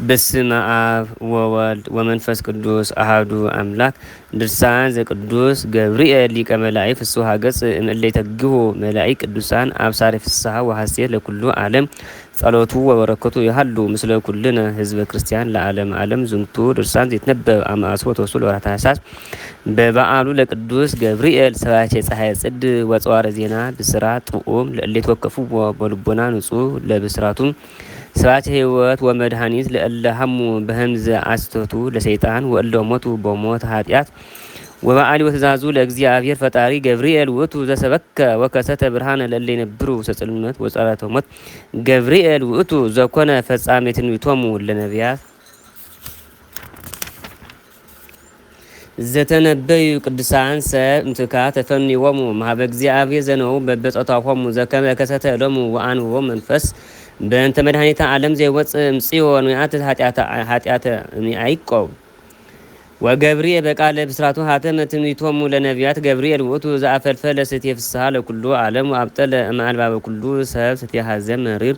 በስመ አብ ወወልድ ወመንፈስ ቅዱስ አሐዱ አምላክ። ድርሳን ዘቅዱስ ገብርኤል ሊቀ መላእክት ፍስሐ ገጽ እምእለ ይተግሁ መላእክት ቅዱሳን አብሳሪ ፍስሐ ወሐሴት ለኩሉ ዓለም ጸሎቱ ወበረከቱ ይሃሉ ምስለ ኩልነ ህዝበ ክርስቲያን ለዓለም ዓለም። ዝንቱ ድርሳን ዘይትነበብ አማስቦ ተወስዶ ወራታ ታኅሳስ በበዓሉ ለቅዱስ ገብርኤል ሰባኬ ፀሐይ ጽድ ወጽዋረ ዜና ብስራት ጥዑም ለእለ ይትወከፉ በልቦና ንጹሕ ለብስራቱ ስብሐተ ሕይወት ወመድኃኒት ለእለ ሀሙ በህምዘ አስተቱ ለሰይጣን ወእለ ሞቱ በሞት ኃጢአት ወበዓሊ ወትእዛዙ ለእግዚአብሔር ፈጣሪ ገብርኤል ውእቱ ዘሰበከ ወከሰተ ብርሃነ ለእለ ይነብሩ ሰጽልመት ወጸረተ ሞት ገብርኤል ውእቱ ዘኮነ ፈጻሜ ትንቢቶሙ ለነቢያት ዘተነበዩ ቅዱሳን ሰብ እምትካ ተፈኒዎሙ ማህበ እግዚአብሔር ዘነው በበጾታሆሙ ዘከመ ከሰተ ሎሙ ወአንብቦ መንፈስ በእንተ መድኃኒተ ዓለም ዘይወፅእ እምጽዮን ወይአትት ኃጢአተ እምያዕቆብ ወገብርኤል በቃለ ብስራቱ ሀተመ ትንቢቶሙ ለነቢያት ገብርኤል ውእቱ ዘአፈልፈለ ስትየ ፍስሐ ለኩሉ ዓለም ወአብጠለ እምአልባበ ኩሉ ሰብ ስትየ ሐዘን መሪር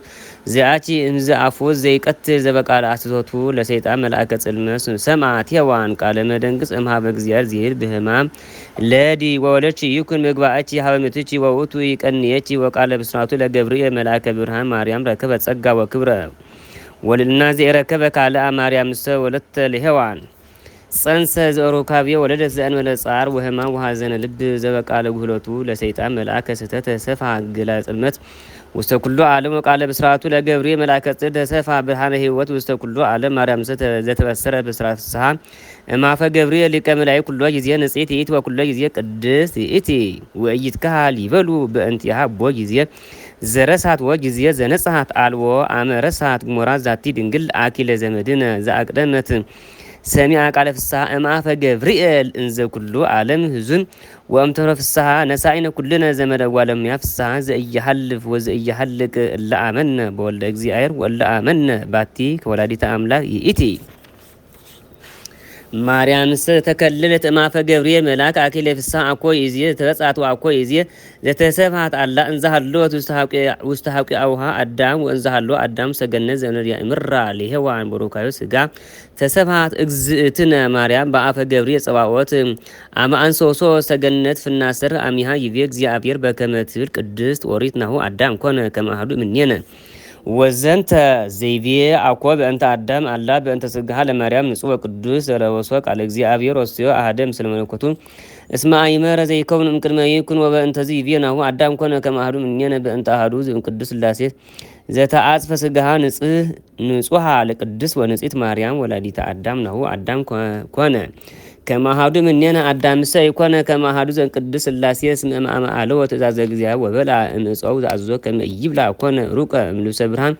ዘአቺ እምዘ አፉዝ ዘይቀትል ዘበቃለ አስተቶቱ ለሰይጣን መልአከ ጽልመት ሰምዓ ሔዋን ቃለ መደንግጽ እምኀበ እግዚአብሔር ዝሄድ በሕማም ለዲ ወወለድች ይኩን ምግባእቺ ሀበ ምትቺ ወውእቱ ይቀንየቺ ወቃለ ብስራቱ ለገብርኤል መልአከ ብርሃን ማርያም ረከበ ጸጋ ወክብረ ወልልና ዘረከበ ካልአ ማርያም ሰ ወለተ ለሔዋን ጸንሰ ዘሩካቤ ወለደት ዘእንበለ ጻር ወሕማም ወሐዘነ ልብ ዘበቃለ ጉህለቱ ለሰይጣን መልአከ ስህተት ተሰፋ ግላ ጽልመት ውስተ ኩሉ ዓለም ወቃለ ብስራቱ ለገብርኤል መልአከ ጽድ ተሰፋ ብርሃነ ሕይወት ውስተ ኩሉ ዓለም ማርያም ዘተበሰረ ብስራት ፍስሐ እማፈ ገብርኤል ሊቀ መላእክት ኩሎ ጊዜ ንጽሕት ይእቲ ወኩሎ ጊዜ ቅድስት ይእቲ ወኢይትከሃል ይበሉ በእንቲአሃ ቦ ጊዜ ዘረሳት ወጊዜ ዘነጽሐት አልቦ አመ ረሳት ግሞራ ዛቲ ድንግል አኪለ ዘመድነ ዘአቅደመት ሰሚዐ ቃለ ፍስሐ እምአፈ ገብርኤል እንዘ ኩሉ ዓለም ህዙን ወእምተረ ፍስሐ ነሳኢነ ኩልነ ዘመደዋ ለምያ ፍስሐ ዘኢየሐልፍ ወዘኢየሐልቅ እለ አመነ በወልደ እግዚአብሔር ወእለ አመነ ባቲ ከወላዲተ አምላክ ይእቲ ማርያም ተከለለት እማፈ ገብርኤል መልአክ አኪለ ፍስሐ አኮ ይዜ ተበጻቱ አኮ ይዜ ዘተሰብሐት አላ እንዛሃሎት ውስተ ሐቂአውሃ አዳም ወእንዛሃሎ አዳም ሰገነት ዘነርያ ምራ ለሔዋን በሩካዮ ስጋ ተሰብሐት እግዝእትነ ማርያም በአፈ ገብርኤል ጸባኦት አመ አንሶሶ ሰገነት ፍናስር አሚሃ ይቤ እግዚአብሔር በከመ ትብል ቅድስት ኦሪት ናሁ አዳም ኮነ ከመ አሐዱ እምኔነ ወዘንተ ዘይቤ አኮ በእንተ አዳም አላ በእንተ ስጋሃ ለማርያም ንጹሕ ወቅዱስ ዘለወሶ ቃለ እግዚአብሔር ወስዮ አሐደ ምስለ መለኮቱ እስመ አእመረ ዘይከውን እምቅድመ ይኩን ወበእንተ ዘይቤ ናሁ አዳም ኮነ ከመ አሐዱ እምኔነ በእንተ አሐዱ ቅዱስ ሥላሴ ዘተአጽፈ ስጋሃ ንጹሐ ለቅድስት ወንጽሕት ማርያም ወላዲተ አዳም ናሁ አዳም ኮነ ከመ አሐዱ እምኔነ አዳምሰ ይኮነ ከመ አሐዱ ዘእንቅድስ ሥላሴ እስመ እምአመ አለወ ትእዛዘ እግዚአብሔር ወበልዐ እምዕፀው ዘአዘዞ ከመ ኢይብልዕ ኮነ ሩቀ እምልብሰ ብርሃን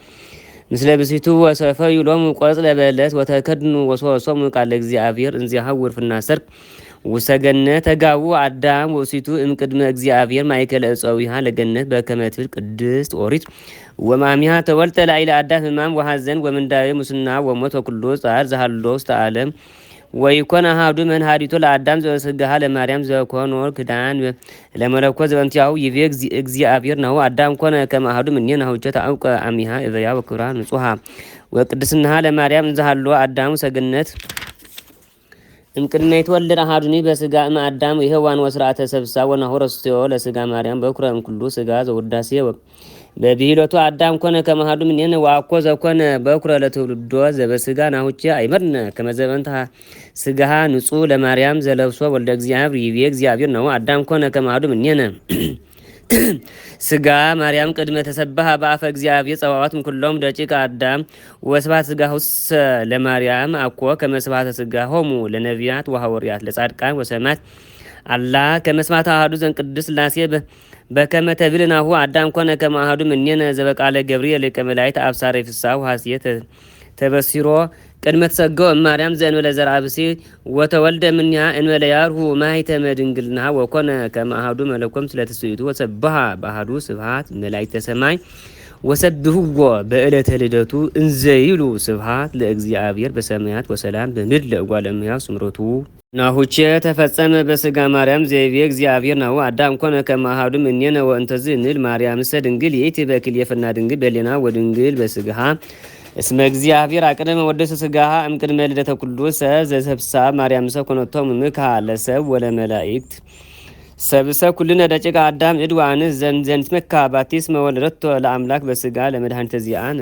ምስለ ብእሲቱ ወሰፈዩ ሎሙ ቆጽለ በለስ ወተከድኑ ወሶሶሙ ቃለ እግዚአብሔር እንዘይሐውር ፍናሰርክ ውስተ ገነት ተጋቡ አዳም ወእሲቱ እምቅድመ እግዚአብሔር ማእከለ ዕፀዊሃ ለገነት በከመ ትብል ቅድስት ኦሪት ወማሚሃ ተወልጠ ላዕለ አዳም ሕማም ወሐዘን ወምንዳቤ ሙስና ወሞት ወኩሎ ጻር ዘሃሎ ውስተ ዓለም ወይኮነ አሐዱ መንሃዲቶ ለአዳም ዘስጋሃ ለማርያም ዘኮኖ ክዳን ለመለኮት ዘበንቲያሁ ይቤ እግዚአብሔር ናሁ አዳም ኮነ ከመ አሐዱ እምኔነ ናሁ ተአውቀ አሚሃ እበያ ወክብራ ንጹሐ ወቅድስናሃ ለማርያም እንዘሃሎ አዳሙ ሰገነት እምቅድመ ይትወለድ አሐዱኒ በስጋ እምአዳም የሔዋን ወስርዓተ ሰብሳ ወናሁ ረስዮ ለስጋ ማርያም በኩረ እምኩሉ ስጋ ዘውዳሴ በብሂሎቱ አዳም ኮነ ከመ አሐዱ እምኔነ ወአኮ ዘኮነ በኩረ ለትውልዶ ዘበስጋ ናሁቼ አይመርነ ከመ ዘበንተ ስጋሃ ንጹሕ ለማርያም ዘለብሶ ወልደ እግዚአብሔር ይቤ እግዚአብሔር ነው አዳም ኮነ ከመ አሐዱ እምኔነ ስጋ ማርያም ቅድመ ተሰባሃ በአፈ እግዚአብሔር ጸባዖት እምኩሎም ደቂቀ አዳም ወስብሐት ስጋሁሰ ለማርያም አኮ ከመ ስብሐተ ስጋሆሙ ለነቢያት ወሐዋርያት ለጻድቃን ወሰማዕት አላ ከመ ስብሐተ አሐዱ ዘእንቅድስ ሥላሴ በከመ ተብል ናሁ አዳም ኮነ ከመ አሐዱ እምኔነ ዘበቃለ ገብርኤል ሊቀ መላእክት አብሳሪ ፍስሐ ወሐሴት ተበሲሮ ቅድመ ተሰገው እማርያም ዘእንበለ ዘርአ ብእሲ ወተወልደ እምኔሃ እንበለ ያርሁ ማኅተመ ድንግልናሃ ወኮነ ከመ አሐዱ መለኮም ስለ ትስብእቱ ወሰብሐ በአሐዱ ስብሐት መላእክተ ሰማይ ወሰብህዎ በዕለተ ልደቱ እንዘ ይብሉ ስብሐት ለእግዚአብሔር በሰማያት ወሰላም በምድር ለእጓለ እመሕያው ስምረቱ ናሁቼ ተፈጸመ በስጋ ማርያም ዘይቤ እግዚአብሔር ናሁ አዳም ኮነ ከመ አሐዱ እምኔነ ወእንተዝ እንል ማርያምሰ ድንግል ይእቲ በክልኤፍና ድንግል በሌና ወድንግል በስጋሃ እስመ እግዚአብሔር አቅደመ ወደሰ ስጋሃ እምቅድመ ልደተ ኩሉ ሰብ ዘሰብሳ ማርያም ሰ ኮነቶም ምክሃ ለሰብ ወለ መላእክት ሰብሰ ኩልነ ደቂቀ አዳም እድ ወአንስ ዘንት መካ ባቲስ መወለደቶ ለአምላክ በስጋ ለመድኃኒተ ዚአነ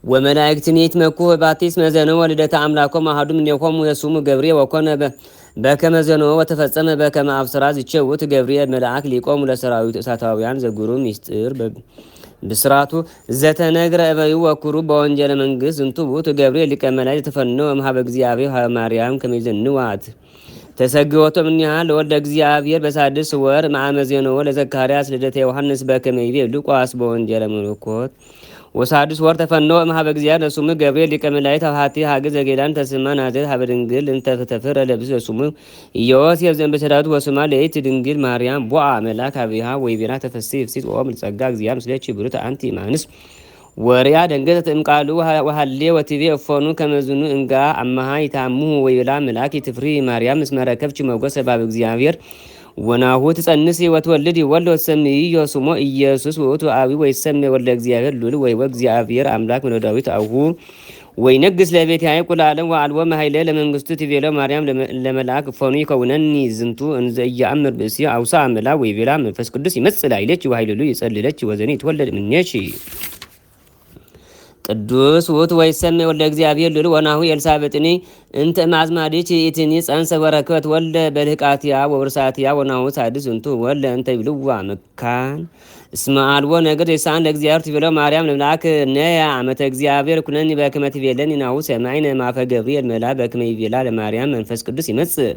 ወመላእክትን ይትመኩ ባቲስ መዘነ ወልደተ አምላኮም አሐዱ እምኔሆሙ የሱሙ ገብርኤል ወኮነ በከመ ዘኖ ወተፈጸመ በከመ አብስራ ዝቸውት ገብርኤል መልአክ ሊቆሙ ለሰራዊት እሳታውያን ዘጉሩ ሚስጥር ብስራቱ ዘተነግረ እበዩ ወኩሩ በወንጀለ መንግስት ዝንቱ ውእቱ ገብርኤል ሊቀ መላእክት ተፈነወ እምኀበ እግዚአብሔር ኀበ ማርያም ከመ ይዘንዋት ተሰግወቶ እምኔሃ ለወልደ እግዚአብሔር በሳድስ ወር መዓመ ዜናዎ ለዘካርያስ ልደተ ዮሐንስ በከመ ይቤ ሉቃስ በወንጀለ መለኮት ወሳድስ ወር ተፈነወ እምኀበ እግዚአብሔር ለስሙ ገብርኤል ሊቀ መላእክት ሀብቲ ሀገር ዘጌዳን ተስማ ናዝሬት ሀበ ድንግል እንተፍተፍረ ለብስ ለስሙ ዮሴፍ ዘእምበሰዳቱ ወስማ ለይእቲ ድንግል ማርያም ቦአ መልአክ አብሃ ወይቤራ ተፈሥሒ ፍሥሕት ኦም ጸጋ እግዚአብሔር ምስሌኪ ብሩት አንቲ እማንስ ወሪያ ደንገት እምቃሉ ወሃሌ ወቲቤ እፎኑ ከመዝኑ እንጋ አማሃ ይታሙ ወይላ መልአክ ትፍሪ ማርያም እስመ ረከብቺ ሞገሰ ባብ እግዚአብሔር ወናሁ ትጸንሲ ወትወልድ ወልድ ወትሰምዪ ስሞ ኢየሱስ ውእቱ አብይ ወይሰመይ ወልደ እግዚአብሔር ሉል ወይ ወእግዚአብሔር አምላክ ወልደ ዳዊት አሁ ወይ ነግስ ለቤት ያይቁ ለዓለም ወአልቦ መኃይለ ለመንግስቱ ትቤለ ማርያም ለመልአክ እፎኑ ይከውነኒ ዝንቱ እንዘ ኢየአምር ብእሲ አውሳ አመላ ወይቤላ መንፈስ ቅዱስ ይመጽእ ላዕሌኪ ወኃይለሉ ይጸልለኪ ወዘኒ ይትወለድ እምኔኪ ቅዱስ ውእቱ ወይሰመይ ወልደ እግዚአብሔር ሉል ወናሁ ኤልሳቤጥኒ እንተ ማዝማዲች ኢትኒ ጸንሰ ወረከበት ወልደ በልህቃትያ ወውርሳትያ ወናሁ ሳድስ እንቱ ወልደ እንተ ይብልዋ መካን እስመ አልቦ ነገር የሳን ለእግዚአብሔር ትቤለው ማርያም ለምልአክ ነያ ዓመተ እግዚአብሔር ኩነኒ በከመ ትቤለኒ ናሁ ሰማይነ ማፈ ገብርኤል መላ በከመ ይቤላ ለማርያም መንፈስ ቅዱስ ይመጽእ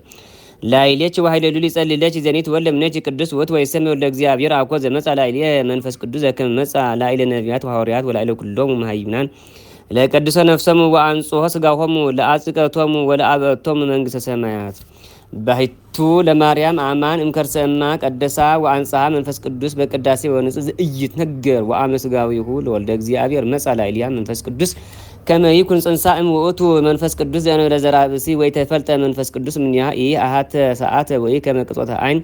ላይሌች ወኃይለሉ ሊጸልለች ዘኒት ወልደ እምኔኪ ቅዱስ ውእቱ ወይሰመይ ወልደ እግዚአብሔር አኮ ዘመጻ ላይሌ መንፈስ ቅዱስ ዘከመ መጻ ላይለ ነቢያት ወሐዋርያት ወላይለ ኩሎሙ መሃይምናን ለቀድሰ ነፍሰሙ ወአንጽሖ ሥጋሆሙ ለአጽቀቶሙ ወለአብዕቶሙ መንግሥተ ሰማያት ባሕቱ ለማርያም አማን እምከርሰ እማ ቀደሳ ወአንጽሐ መንፈስ ቅዱስ በቅዳሴ ወንጽሕ ዘኢይትነገር ወአመ ሥጋዊሁ ለወልደ እግዚአብሔር መጻ ላይልያ መንፈስ ቅዱስ ከመ ይኩን ጽንሳ እምውእቱ መንፈስ ቅዱስ ዘእንበለ ዘርአ ብእሲ ወይተፈልጠ መንፈስ ቅዱስ እምኔሃ አሐተ ሰዓተ ወይ ከመ ቅጾተ ዓይን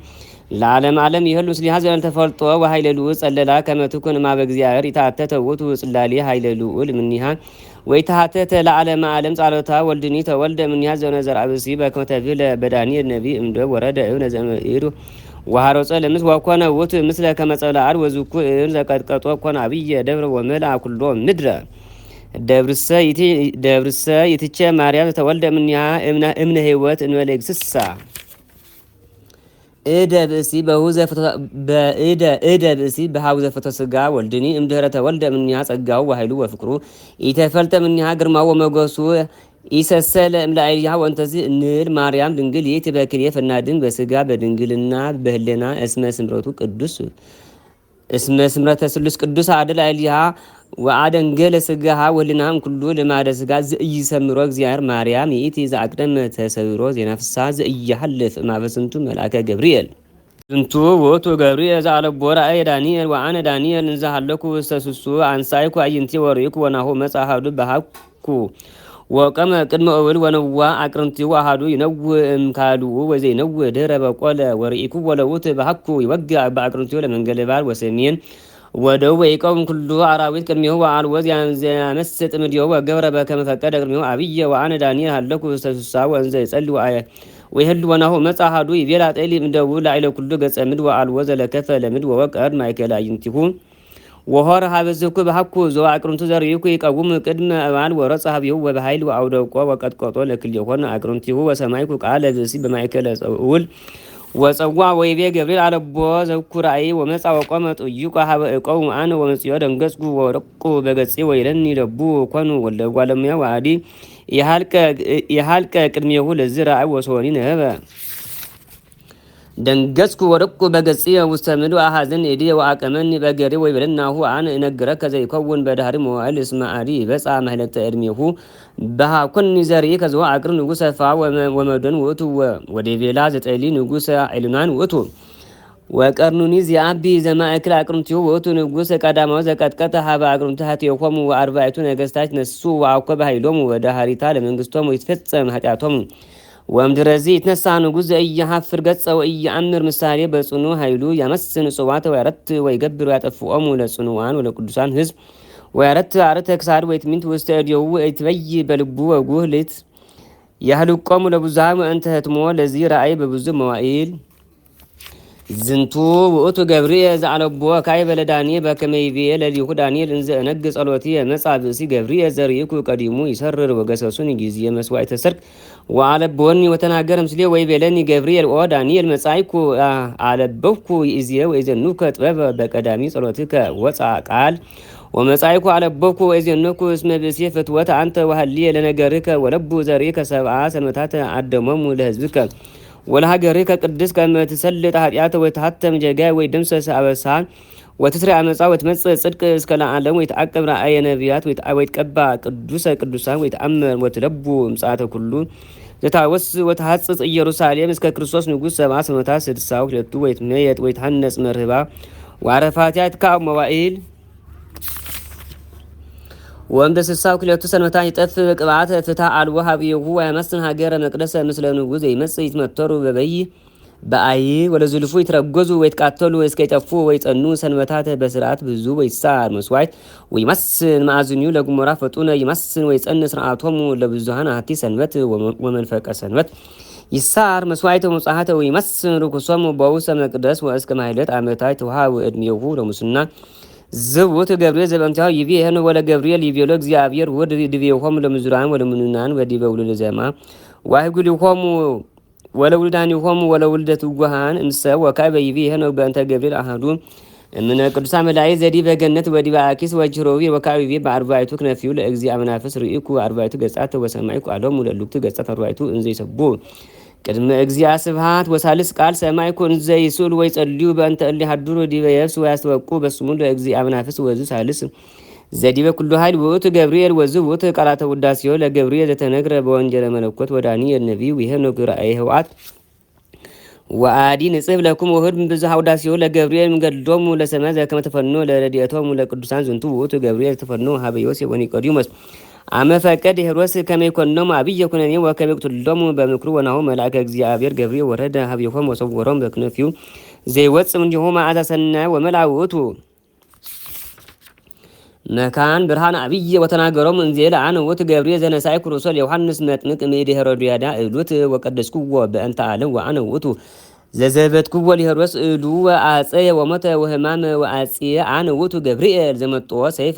ለዓለም ዓለም ይህሉ ምስሊሃ ዘእንበለ ተፈልጦ ወኃይለ ልዑል ጸለላ ከመ ትኩን እምኀበ እግዚአብሔር ይትሐተተ ውእቱ ጽላሌ ኃይለ ልዑል እምኔሃ ወይተሐተተ ለዓለመ ዓለም ጻሎታ ወልድኒ ተወልደ እምኔሃ ዘእንበለ ዘርአ ብእሲ በከመ ተብህለ በዳንኤል ነቢይ እምድኅ ወረደ እብነ ዘእምኢዱ ወሐሮፀ ለምስ ወኮነ ውእቱ ምስለ ከመ ጸላአድ ወዝኩ እብን ዘቀጥቀጦ ኮነ አብየ ደብረ ወመልአ ኩሎ ምድረ ደብርሰ ይትቼ ማርያም ተወልደ እምኔሃ እምነ ሕይወት እንበለ ይግስሳ እደ ብእሲ በሀውዘ ፍቶ ስጋ ወልድኒ እምድኅረ ተወልደ እምኔሃ ጸጋው ወኃይሉ ወፍቅሩ ኢተፈልጠ እምኔሃ ግርማው ወመጎሱ ኢሰሰለ እምላዕልያ ወእንተዝ እንል ማርያም ድንግል ይእቲ በክልኤ ፈናድን በስጋ በድንግልና በህሌና እስመ ስምረተ ስሉስ ቅዱስ አድል አልያ ወአደንገለ ስጋሃ ወልናም ኩሉ ልማደ ስጋ ዘኢይሰምሮ እግዚአብሔር ማርያም ይእቲ ዘአቅደመ ተሰብሮ ዜና ፍስሐ ዘኢይሐልፍ እምኀበ መልአከ ገብርኤል ዝንቱ ውእቱ ገብርኤል ዘአለቦ ራእየ ዳንኤል ወአነ ዳንኤል እንዘ ሀለኩ ውስተ ስሱ አንሳይኩ አዕይንቴ ወርኢኩ ወናሁ መጽአ አሐዱ በሀኩ ወቀመ ቅድመ እብል ወነዋ አቅርንቲው አሐዱ ይነውእ እምካልኡ ወዘይነውእ ድኅረ በቆለ ወርኢኩ ወለውእቱ በሀኩ ይወግእ በአቅርንቲው ለመንገለ ባሕር ወሰሜን ወደቡብ ወይቆም ኩሉ አራዊት ቅድሜሁ ወአልቦ ዘያመስጥ እምኔሁ ወገብረ በከመ ፈቀደ ቅድሜሁ አብየ ወአነ ዳንኤል ሀለኩ ውስተ ስሳ ወእንዘ ይጸልይ ወይህሉ ወናሁ መጽአ አሐዱ ይቤላ ጤሊ እምደቡብ ላዕለ ኩሉ ገጸ ምድር ወአልቦ ዘለከፈ ለምድር ወወቀድ ማእከለ አዕይንቲሁ ወሆረ ሀበ ዝኩ በሀኩ ዘአቅርንቱ ዘርኢኩ ይቀውም ቅድመ እባል ወረጸ ሀቢሁ ወበኃይል ወአውደቆ ወቀጥቆጦ ለክልኤሆን አቅርንቲሁ ወሰማይኩ ቃለ ብእሲ በማእከለ ጸውል ወጸዋ ወይቤ ገብርኤል አለቦ ዘኩ ራእይ ወመጻ ወቆመ ጥዩቀ ሀበ እቆሙ አነ ወመጽዮ ደንገጽኩ ወረቁ በገጼ ወይለኒ ለቡ ኮኑ ወልደ እጓለ እመሕያው ወአዲ የሀልቀ ቅድሜሁ ለዝ ራእይ ወሶኒ ነበ ደንገጽኩ ወረቁ በገጼ ውስተ ምድር አሐዘን እዴ ወአቀመኒ በገሬ ወይቤለናሁ አነ እነግረከ ዘይከውን በዳህሪ መዋዕል እስመ አዲ በጻ መህለተ ዕድሜሁ በሃኩኒ ዘርኢከ ከዘዋ አቅር ንጉሰ ፋ ወመዶን ውእቱ ወዴቤላ ዘጠሊ ንጉሰ ዒልናን ውእቱ ወቀርኑኒ ዚአቢ ዘማእክል አቅርንቲሁ ውእቱ ንጉሰ ቀዳማዊ ዘቀጥቀጠ ሀበ አቅርንቱ ሀቴኮሙ ወአርባዕቱ ነገሥታት ነሱ ወአኮ በኃይሎሙ ወዳህሪታ ለመንግስቶሙ ይትፈጸም ኃጢአቶሙ ወእምድኅረዚ ይትነሣ ንጉሥ ዘኢይሐፍር ገጸ ወኢየአምር ምሳሌ በጽኑ ኃይሉ ያመስን ጽዋተ ወያረት ወይገብር ያጠፍኦሙ ለጽኑዓን ወለቅዱሳን ሕዝብ ወያረት አረተ ክሳድ ወይትሚንት ውስተ እዴው እትበይ በልቡ ወጉህ ልት ያህልቆሙ ለብዙሃን ወእንተ ህትሞ ለዚህ ራእይ በብዙ መዋዕል ዝንቱ ውእቱ ገብርኤል ዘአለቦ ካይ በለዳኒ በከመይቤ ለሊሁ ዳንኤል እንዘ ነግ ጸሎቲ መጻ ብእሲ ገብርኤል ዘርኢኩ ቀዲሙ ይሰርር ወገሰሱን ጊዜ መስዋዕተ ሰርክ ወአለቦኒ ወተናገረ ምስሌ ወይ ቤለኒ ገብርኤል ኦ ዳንኤል መጻይኩ አለበኩ ይእዜ ወይዘኑከ ጥበብ በቀዳሚ ጸሎትከ ወፃ ቃል ወመጻይኩ አለበኩ ወይዘኑኩ እስመ ብእሲ ፍትወት አንተ ወህሊ ለነገርከ ወለቡ ዘርኢከ ሰብአ ሰንበታት አደመሙ ለህዝብከ ወለሀገርከ ቅድስ ከመ ትሰልጥ ኃጢአተ ወትሐተም ጀጋይ ወይደምሰስ አበሳ ወትስሪ አመፃ ወትመጽእ ጽድቅ እስከ ለዓለም ወይትዓቀብ ራእየ ነቢያት ወይትቀባ ቅዱሰ ቅዱሳን ወይትአመር ወትለቡ እምጽአተ ኩሉ ዘታወስ ወትሐጽጽ ኢየሩሳሌም እስከ ክርስቶስ ንጉሥ ሰብአ ሰማዕታት 62 ወይትመየጥ ወይትሐነጽ መርህባ ወአረፋትያት ከአብ መዋዕል ወንደ 62 ሰንበታት ይጠፍ ቅብአተ ፍትሐ አልቦ ሀብየሁ ወያመስን ሀገረ መቅደሰ ምስለ ንጉሥ ይመጽእ ይትመተሩ በበይ በአይ ወለዝልፉ ይትረጎዙ ወይትቃተሉ እስከ ይጠፉ ወይጸኑ ሰንበታት በስርዓት ብዙ ወይሳር መስዋዕት ወይመስን ማዕዝኒው ለጉሞራ ፈጡነ ይመስን ወይጸን ስርዓቶሙ ለብዙሃን አሐቲ ሰንበት ወመንፈቀ ሰንበት ይሳር መስዋዕተ ወመጽሐተ ወይመስን ርኩሶሙ በውስተ መቅደስ ወእስከ ማሕሌት ዓመታት ተውሃብ ዕድሜሁ ለሙስና ዝውት ገብርኤል ዘበንታው ይቢ ይሄን ወለ ገብርኤል ይቢሎ እግዚአብሔር ወድ ድቤሆም ለምዙራን ወለ ምኑናን ወዲበውሉ ለዘማ ዋህጉልሆም ወለ ውልዳኒሆም ወለ ውልደት ጉሃን እንሰ ወካይ በይቢ ይሄን በእንተ ገብርኤል አሐዱ እምነ ቅዱሳን መላእክት ዘዲ በገነት ወዲ በአኪስ ወጅሮዊ ወካይ ቢ በአርባዕቱ ክነፊው ለእግዚአብሔር መናፍስ ርኢኩ አርባዕቱ ገጻት ወሰማይኩ አለሙ ለሉክቱ ገጻት አርባዕቱ እንዘ ይሰቡ ቅድመ እግዚአ ስብሐት ወሳልስ ቃል ሰማይ ኮን ዘይሱል ወይ ጸልዩ በእንተ እሊ ሀዱሩ ዲበ የብስ ወያስተወቁ በስሙ ለእግዚአ መናፍስ ወዙ ሳልስ ዘዲበ ኩሉ ኃይል ውእቱ ገብርኤል ወዙ ውእቱ ቃላተ ውዳሴዮ ለገብርኤል ዘተነግረ በወንጀለ መለኮት ወዳንኤል ነቢዩ ይሄን ራእየ ህውአት ወአዲ ንጽብ ለኩም ወህድ ብዙ ውዳሴዮ ለገብርኤል ምገድዶሙ ለሰማይ ዘከመ ተፈኖ ለረድኤቶሙ ለቅዱሳን ዝንቱ ውእቱ ገብርኤል ተፈኖ ሀበዮስ ወኒቆዲሞስ አመፈቀድ ሄሮስ ከመይኮኖሙ አብየ ኩነኔ ወከመይቅትሎሙ በምክሩ ወናሁ መልአከ እግዚአብሔር ገብርኤል ወረደ ሀብየሆም ወሰወሮም በክነፊው ዘይወፅም እንዲሁ መዓዛ ሰናይ ወመልአ ውእቱ መካን ብርሃን አብየ ወተናገሮም እንዜለ አነ ውእቱ ገብርኤል ዘነሳይ ኩሩሶ ለዮሐንስ መጥምቅ እምይእዜ ሄሮድያዳ እሉት ወቀደስኩዎ በእንተ ዓለም ወአነ ውእቱ ዘዘበትኩዎ ለሄሮድስ እሉ ወአጼየ ወሞተ ወህማመ ወአጼየ አነ ውእቱ ገብርኤል ዘመጥዎ ሰይፈ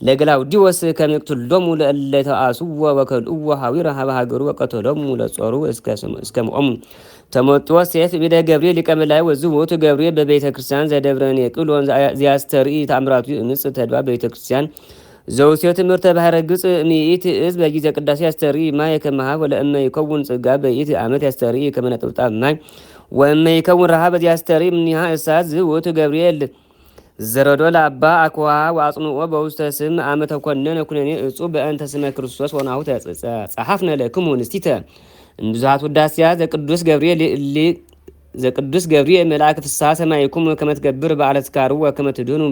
ለገላውዲዮስ ከመይቅትሎሙ ለእለ ተአስዎ ወከልእዎ ሀዊረ ሀበ ሀገሩ ወቀተሎሙ ለጾሩ እስከ መቆሙ ተመጥዎ ሰይፍ ቢደ ገብርኤል ሊቀ መላእክት ወዙ ውእቱ ገብርኤል በቤተ ክርስቲያን ዘደብረ ኔቅሎን ዚያስተርኢ ተአምራቱ ንጽ ተድባ በቤተ ክርስቲያን ዘውሴት ትምህርተ ባህረ ግጽ ሚኢት እዝ በጊዜ ቅዳሴ ያስተርኢ ማይ ከመሃ ወለእመ ይከውን ጽጋ በኢት ዓመት ያስተርኢ ከመነጥብጣብ ማይ ወእመ ይከውን ረሃብ ያስተርኢ እምኒሃ እሳት ዝውእቱ ገብርኤል ዘረዶ ለአባ አክዋ ወአጽንኦ በውስተ ስም ዓመተ ኮነነ ኩነኔ እጹብ በእንተ ስመ ክርስቶስ ወናሁ ጸሐፍነ ለክሙ ንስቲተ እንብዛት ውዳሴያ ዘቅዱስ ገብርኤል መልአክ ፍስሐ ሰማይኩም ከመትገብር በዓለ ተስካሩ ወከመትድኑ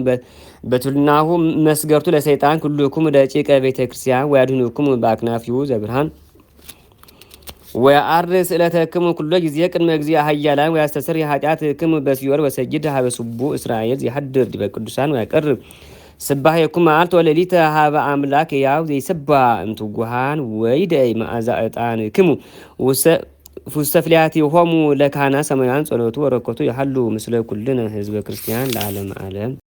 በትልናሁ መስገርቱ ለሰይጣን ኩልኩም ደቂቀ ቤተ ክርስቲያን ወያድህኑኩም በአክናፊሁ ዘብርሃን ወያአር ስእለተክሙ ኩሎ ጊዜ ቅድመ እግዚአ ኃያላን ወያስተስር ኃጢአትክሙ በሲኦል ወሰጅድ ሀበ ስቡ እስራኤል ይሐድር ዲበ ቅዱሳን ወያቀርብ ስባህ የኩም መዓልት ወሌሊተ ሀበ አምላክ ያው ዘይሰባ እምትጉሃን ወይደይ መዓዛ ዕጣንክሙ ውስተ ፍልያቲሆሙ ለካህናት ሰማያውያን ጸሎቱ ወረከቱ ያህሉ ምስለ ኩልነ ህዝበ ክርስቲያን ለዓለም ዓለም